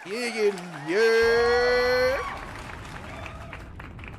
Yeah, yeah.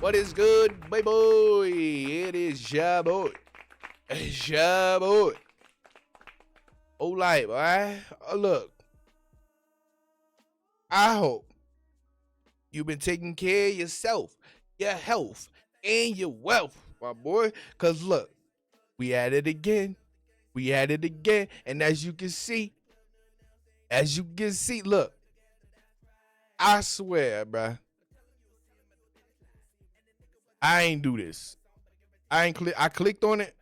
What is good, baby boy? It is ya boy. It's ya boy. Oh, light, boy. Look, I hope you've been taking care of yourself, your health, and your wealth, my boy. Cause look, we at it again. We at it again. And as you can see, look, I swear, bruh, I ain't do this. I clicked on it,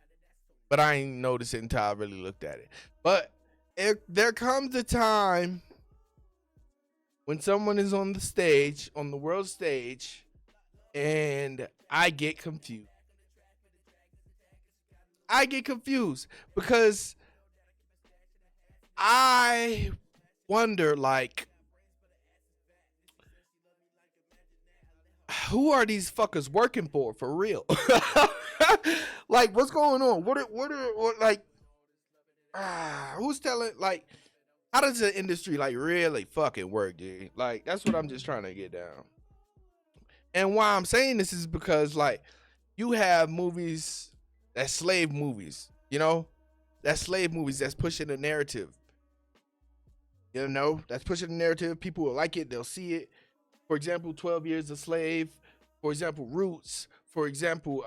but I ain't noticed it until I really looked at it. But there comes a time when someone is on the stage, on the world stage, and I get confused. I get confused because I wonder, like, who are these fuckers working for real? Like, what's going on? What like, who's telling, like, how does the industry, like, really fucking work, dude? Like, that's what I'm just trying to get down. And why I'm saying this is because, like, you have movies that's slave movies, that's slave movies that's pushing the narrative, that's pushing the narrative. People will like it, they'll see it. For example, 12 Years a Slave. For example, Roots. For example,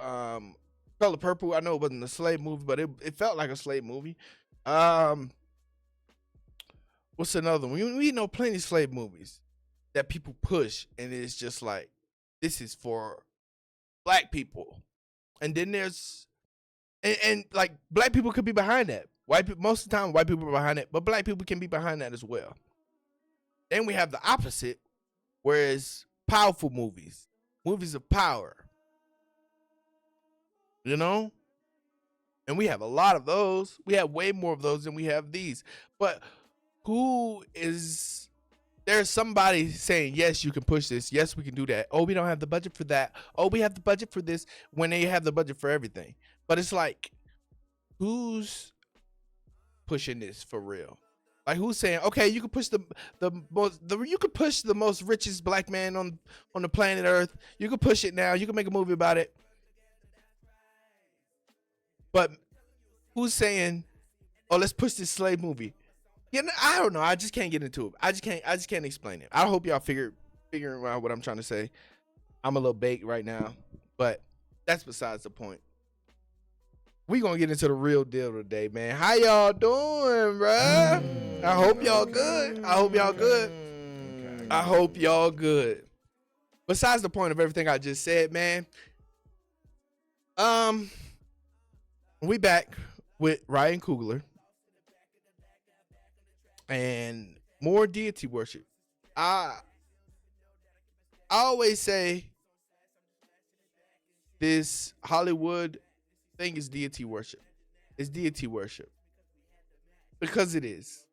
Color Purple. I know it wasn't a slave movie, but it felt like a slave movie. What's another one? We know plenty of slave movies that people push, and it's just like, this is for black people. And then there's and like, black people could be behind that. White people, most of the time, white people are behind it, but black people can be behind that as well. Then we have the opposite, whereas powerful movies of power, and we have a lot of those. We have way more of those than we have these. But there's somebody saying, yes, you can push this. Yes, we can do that. Oh, we don't have the budget for that. Oh, we have the budget for this, when they have the budget for everything. But it's like, who's pushing this for real? Like, who's saying, okay, you can push you could push the most richest black man on the planet Earth. You can push it now. You can make a movie about it. But who's saying, oh, let's push this slave movie? I don't know. I just can't get into it. I just can't explain it. I hope y'all figuring out what I'm trying to say. I'm a little baked right now, but that's besides the point. We gonna get into the real deal today, man. How y'all doing, bruh? I hope y'all good. I hope y'all good. Besides the point of everything I just said, man. We back with Ryan Coogler and more deity worship. I always say this Hollywood thing is deity worship. It's deity worship. Because it is.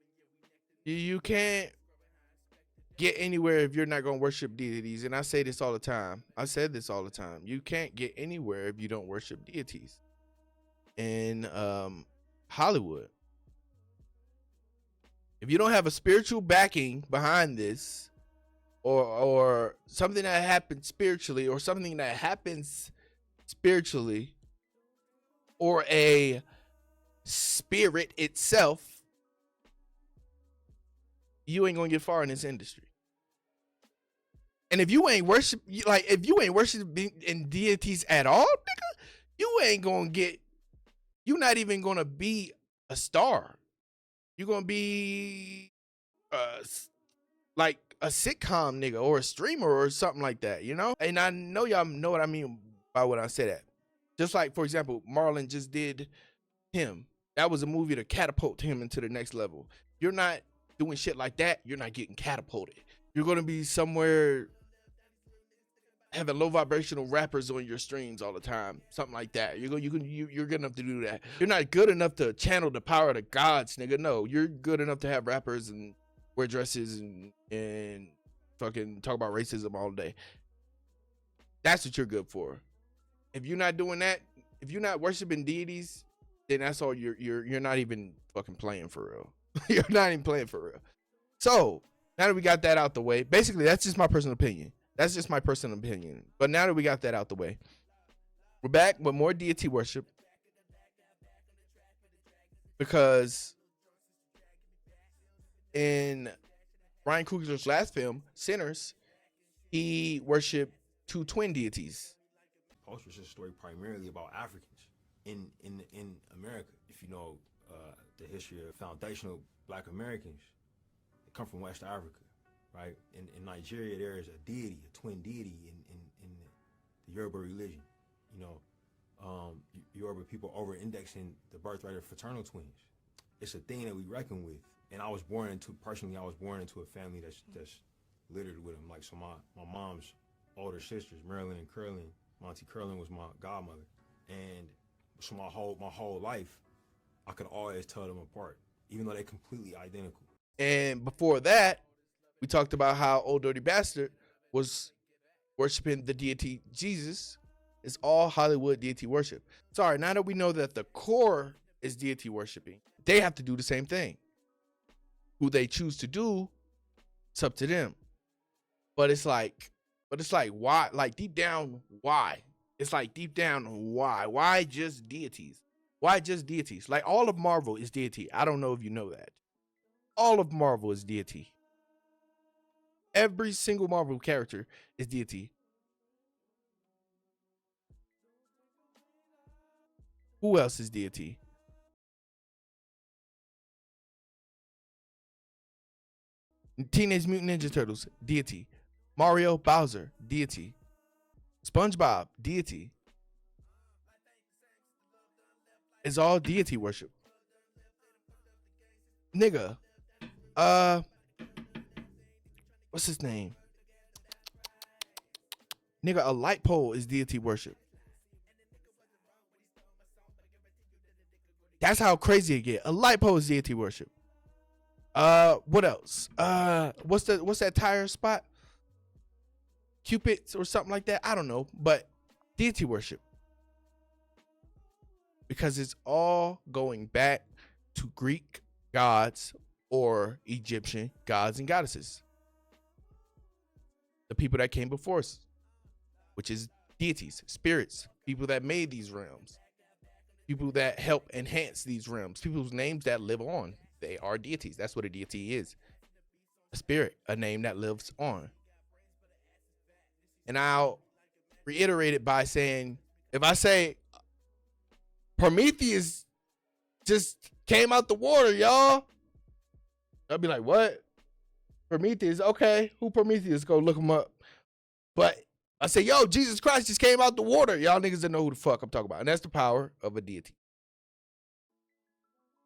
You can't get anywhere if you're not going to worship deities. And I say this all the time. I said this all the time. You can't get anywhere if you don't worship deities. In Hollywood, if you don't have a spiritual backing behind this, or something that happens spiritually, or something that happens spiritually, or a spirit itself, you ain't gonna get far in this industry. And if you ain't worshiping in deities at all, nigga, you ain't gonna get. You're not even gonna be a star. You're gonna be like a sitcom nigga or a streamer or something like that, And I know y'all know what I mean by what I said that. Just like, for example, Marlon just did him. That was a movie to catapult him into the next level. You're not doing shit like that, you're not getting catapulted. You're gonna be somewhere having low vibrational rappers on your streams all the time, something like that. You're good enough to do that. You're not good enough to channel the power of the gods, nigga. No, you're good enough to have rappers and wear dresses and fucking talk about racism all day. That's what you're good for. If you're not doing that, if you're not worshiping deities, then that's all you're not even fucking playing for real. You're not even playing for real. So Now that we got that out the way, basically that's just my personal opinion. That's just my personal opinion. But now that we got that out the way, we're back with more deity worship because in Ryan Coogler's last film, Sinners, he worshipped two twin deities. Culture is a story primarily about Africans in America. If you know the history of foundational Black Americans, they come from West Africa, right? In Nigeria, there is a deity, a twin deity in the Yoruba religion. You know, Yoruba people over-indexing the birthright of fraternal twins. It's a thing that we reckon with. And I was born into a family that's littered with them. Like, so my mom's older sisters, Marilyn and Curlin, Monty Curlin was my godmother. And so my whole life, I could always tell them apart, even though they're completely identical. And before that, we talked about how Old Dirty Bastard was worshiping the deity Jesus. It's all Hollywood deity worship. Sorry, now that we know that the core is deity worshiping, they have to do the same thing. Who they choose to do, it's up to them. But it's like why? Like deep down, why? It's like deep down, why? Why just deities? Why just deities? Like all of Marvel is deity. I don't know if you know that. All of Marvel is deity. Every single Marvel character is deity. Who else is deity? Teenage Mutant Ninja Turtles, deity. Mario, Bowser, deity. SpongeBob, deity. It's all deity worship. Nigga, what's his name? Nigga, a light pole is deity worship. That's how crazy it get. A light pole is deity worship. What else? What's that tire spot? Cupid's or something like that. I don't know, but deity worship. Because it's all going back to Greek gods or Egyptian gods and goddesses. The people that came before us, which is deities, spirits, people that made these realms, people that help enhance these realms, people's names that live on. They are deities. That's what a deity is. A spirit, a name that lives on. And I'll reiterate it by saying, if I say Prometheus just came out the water, y'all, I'll be like, what? Prometheus? Okay, who Prometheus? Go look him up. But I say, yo, Jesus Christ just came out the water. Y'all niggas don't know who the fuck I'm talking about. And that's the power of a deity.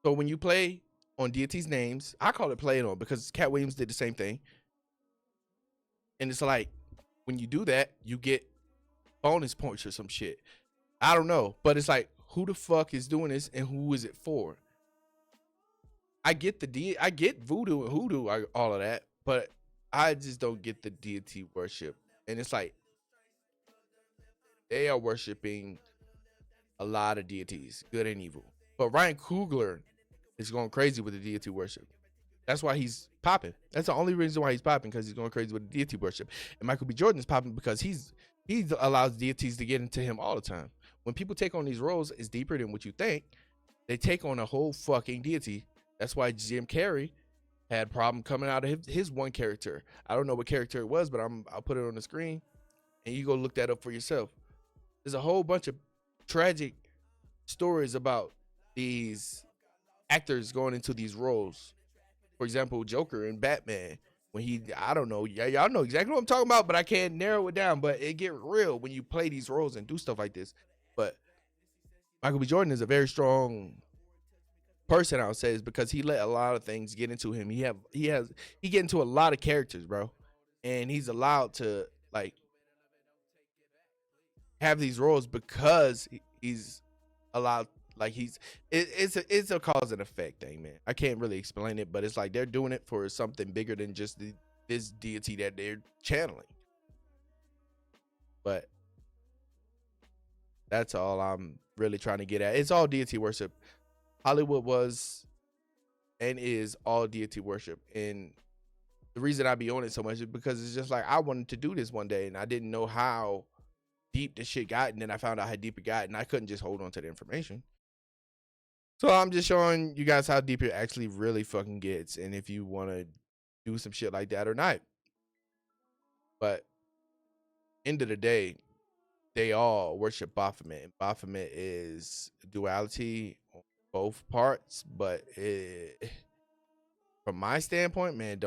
So when you play on deities' names, I call it playing on because Katt Williams did the same thing. And it's like, when you do that, you get bonus points or some shit. I don't know. But it's like, who the fuck is doing this and who is it for? I get I get voodoo and hoodoo, all of that, but I just don't get the deity worship. And it's like, they are worshiping a lot of deities, good and evil. But Ryan Coogler is going crazy with the deity worship. That's why he's popping. That's the only reason why he's popping, because he's going crazy with the deity worship. And Michael B. Jordan is popping because he allows deities to get into him all the time. When people take on these roles, it's deeper than what you think. They take on a whole fucking deity. That's why Jim Carrey had a problem coming out of his one character. I don't know what character it was, but I'll put it on the screen, and you go look that up for yourself. There's a whole bunch of tragic stories about these actors going into these roles. For example, Joker and Batman, when I don't know, y'all know exactly what I'm talking about, but I can't narrow it down. But it get real when you play these roles and do stuff like this. But Michael B. Jordan is a very strong person, I would say, is because he let a lot of things get into him. He get into a lot of characters, bro, and he's allowed to like have these roles because he's allowed. Like it's a cause and effect thing, man. I can't really explain it, but it's like they're doing it for something bigger than just this deity that they're channeling. But that's all I'm really trying to get at. It's all deity worship. Hollywood was and is all deity worship. And the reason I be on it so much is because it's just like I wanted to do this one day and I didn't know how deep the shit got, and then I found out how deep it got, and I couldn't just hold on to the information. So I'm just showing you guys how deep it actually really fucking gets, and if you want to do some shit like that or not. But end of the day, they all worship Baphomet, and Baphomet is duality on both parts. But from my standpoint, man,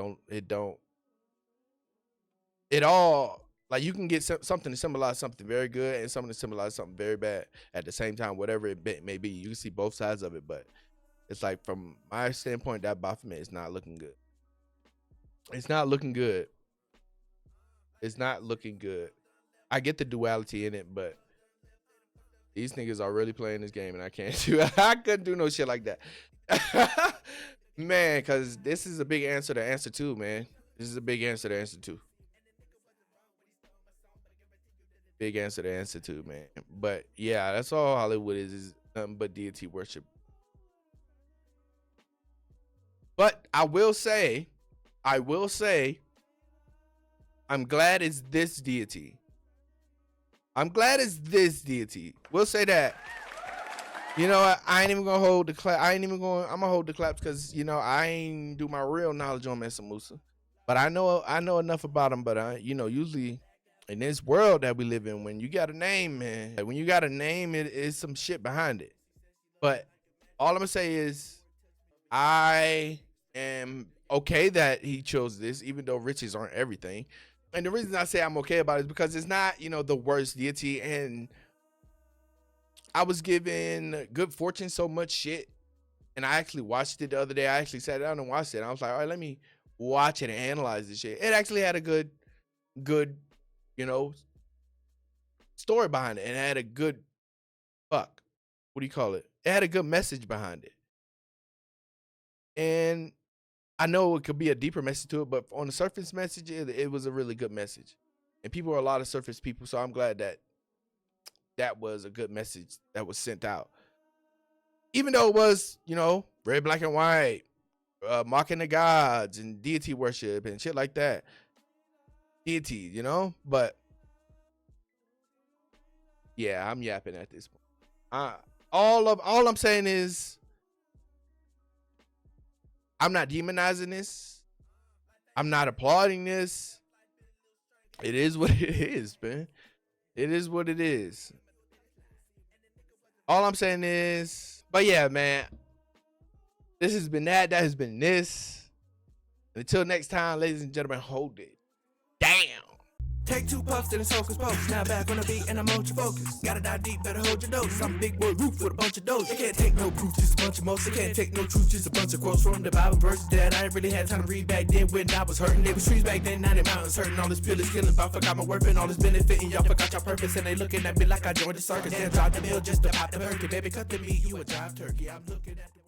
it all, like, you can get something to symbolize something very good and something to symbolize something very bad at the same time, whatever it may be. You can see both sides of it, but it's like, from my standpoint, that Baphomet is not looking good. It's not looking good. It's not looking good. I get the duality in it, but these niggas are really playing this game, and I can't do. I couldn't do no shit like that, man. Because this is a big answer to answer to, man. This is a big answer to answer to. Big answer to answer to, man. But yeah, that's all Hollywood is nothing but deity worship. But I will say, I'm glad it's this deity. I'm glad it's this deity. We'll say that. You know what? I ain't even gonna hold the clap. I'm gonna hold the claps because, you know, I ain't do my real knowledge on Mansa Musa. But I know enough about him. But you know, usually in this world that we live in, when you got a name, man, when you got a name, it is some shit behind it. But all I'm gonna say is, I am okay that he chose this, even though riches aren't everything. And the reason I say I'm okay about it is because it's not, you know, the worst deity. And I was given good fortune so much shit, and I actually watched it the other day. I actually sat down and watched it. And I was like, all right, let me watch it and analyze this shit. It actually had a good, you know, story behind it, and it had a good, what do you call it? It had a good message behind it. And I know it could be a deeper message to it, but on the surface message, it was a really good message. And people are a lot of surface people, so I'm glad that that was a good message that was sent out. Even though it was, you know, red, black, and white, mocking the gods and deity worship and shit like that. Deity, you know? But yeah, I'm yapping at this point. All I'm saying is, I'm not demonizing this. I'm not applauding this. It is what it is, man. It is what it is. All I'm saying is, but yeah, man, this has been that has been this. Until next time, ladies and gentlemen, hold it down. Take 2 puffs, then it's hocus pocus. Now back on the beat and I'm on your focus. Gotta dive deep, better hold your dose. I'm big boy roof with a bunch of doors. They can't take no proof, just a bunch of most. They can't take no truth, just a bunch of quotes from the Bible verses that I ain't really had time to read back then when I was hurting. They was trees back then, now they mountains hurting. All this pill is killing, but I forgot my worth and all this benefiting. Y'all forgot your purpose and they looking at me like I joined the circus. Then drive the mill just to pop the turkey. Baby, cut the meat, you a jive turkey. I'm looking at the